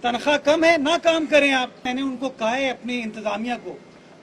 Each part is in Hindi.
तनख्वाह कम है ना काम करें आप। मैंने उनको कहा है अपनी इंतजामिया को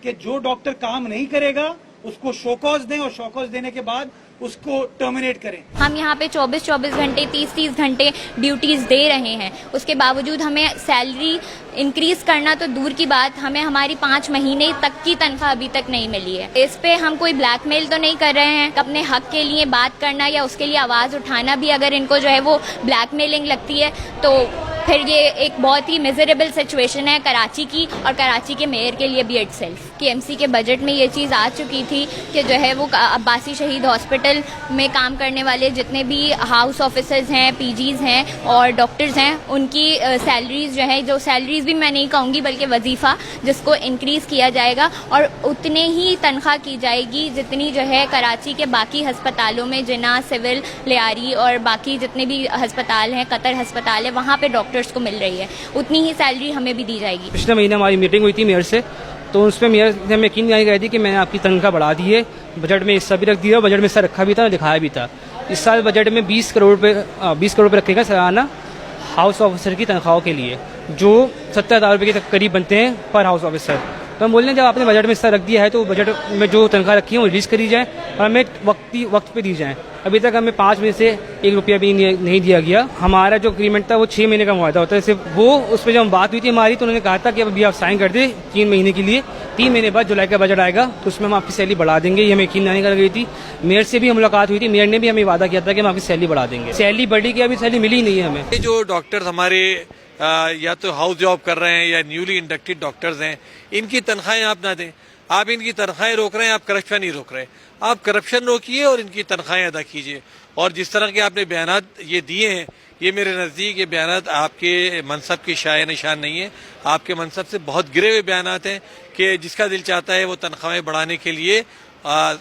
कि जो डॉक्टर काम नहीं करेगा उसको शोकॉज दें और शोकॉज देने के बाद उसको टर्मिनेट करें। हम यहाँ पे 24-24 घंटे 30-30 घंटे ड्यूटीज दे रहे हैं, उसके बावजूद हमें सैलरी इंक्रीज करना तो दूर की बात, हमें हमारी 5 महीने तक की तनख्वाह अभी तक नहीं मिली है। इस पे हम कोई ब्लैकमेल तो नहीं कर रहे हैं। अपने हक के लिए बात करना या उसके लिए आवाज उठाना भी अगर इनको जो है वो ब्लैकमेलिंग लगती है तो फिर ये एक बहुत ही मिजरेबल सिचुएशन है कराची की और कराची के मेयर के लिए भी इटसेल्फ। केएमसी के बजट में ये चीज़ आ चुकी थी कि जो है वो अब्बासी शहीद हॉस्पिटल में काम करने वाले जितने भी हाउस ऑफिसर्स हैं, पीजीज हैं और डॉक्टर्स हैं, उनकी सैलरीज जो है, जो सैलरीज भी मैं नहीं कहूँगी बल्कि वजीफ़ा जिसको इंक्रीज़ किया जाएगा और उतने ही तनख्वाह की जाएगी जितनी जो है कराची के बाकी हस्पतालों में, जिना, सिविल, लियारी और बाकी जितने भी हस्पताल हैं, कतर हस्पताल है, वहाँ पे डॉक्टर्स को मिल रही है, उतनी ही सैलरी हमें भी दी जाएगी। पिछले महीने हमारी मीटिंग हुई थी मेयर से, तो उसमें मेयर ने हमें यकीन दिलाई गई थी कि मैंने आपकी तनख्वाह बढ़ा दी है। बजट में हिस्सा भी रख दिया, बजट में हिस्सा रखा भी था, दिखाया भी था। इस साल बजट में 20 करोड़ रुपये रखेगा सालाना हाउस ऑफिसर की तनख्वाहों के लिए, जो 70,000 रुपये के करीब बनते हैं पर हाउस ऑफिसर। तो हम बोल रहे हैं जब आपने बजट में हिस्सा रख दिया है तो बजट में जो तनख्वाह रखी है वो रिलीज करी जाए और हमें वक्त पे दी जाए। अभी तक हमें 5 महीने से 1 रुपया भी नहीं दिया गया। हमारा जो एग्रीमेंट था वो 6 महीने का मुआवजा होता है। सिर्फ वो उस पर जब हम बात हुई थी हमारी तो उन्होंने कहा था कि अभी आप साइन कर दे 3 महीने के लिए, 3 महीने बाद जुलाई का बजट आएगा तो उसमें हम आपकी सैलरी बढ़ा देंगे। ये हमें यकीन नहीं कर गई थी। मेयर से भी मुलाकात हुई थी, मेयर ने भी हमें वादा किया था कि हम आपकी सैलरी बढ़ा देंगे। सैलरी बढ़ी कि अभी सैलरी मिली नहीं है हमें। ये जो डॉक्टर्स हमारे या तो हाउस जॉब कर रहे हैं या न्यूली इंडक्टेड डॉक्टर्स हैं, इनकी तनख्वाहें आप ना दें। आप इनकी तनख्वाहें रोक रहे हैं, आप करप्शन नहीं रोक रहे। आप करप्शन रोकिए और इनकी तनख्वाहें अदा कीजिए। और जिस तरह के आपने बयानात ये दिए हैं, ये मेरे नज़दीक ये बयानात आपके मनसब की शाय निशान नहीं है। आपके मनसब से बहुत गिरे हुए बयानात हैं कि जिसका दिल चाहता है वो तनख्वाहें बढ़ाने के लिए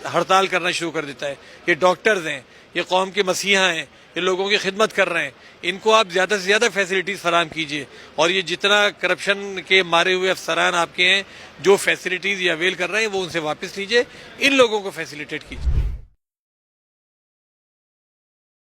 हड़ताल करना शुरू कर देता है। ये डॉक्टर्स हैं, ये कौम के मसीहा हैं, ये लोगों की खिदमत कर रहे हैं। इनको आप ज़्यादा से ज़्यादा फैसिलिटीज़ फराहम कीजिए और ये जितना करप्शन के मारे हुए अफसरान आपके हैं जो फैसिलिटीज़ ये अवेल कर रहे हैं वो उनसे वापस लीजिए, इन लोगों को फैसिलिटेट कीजिए।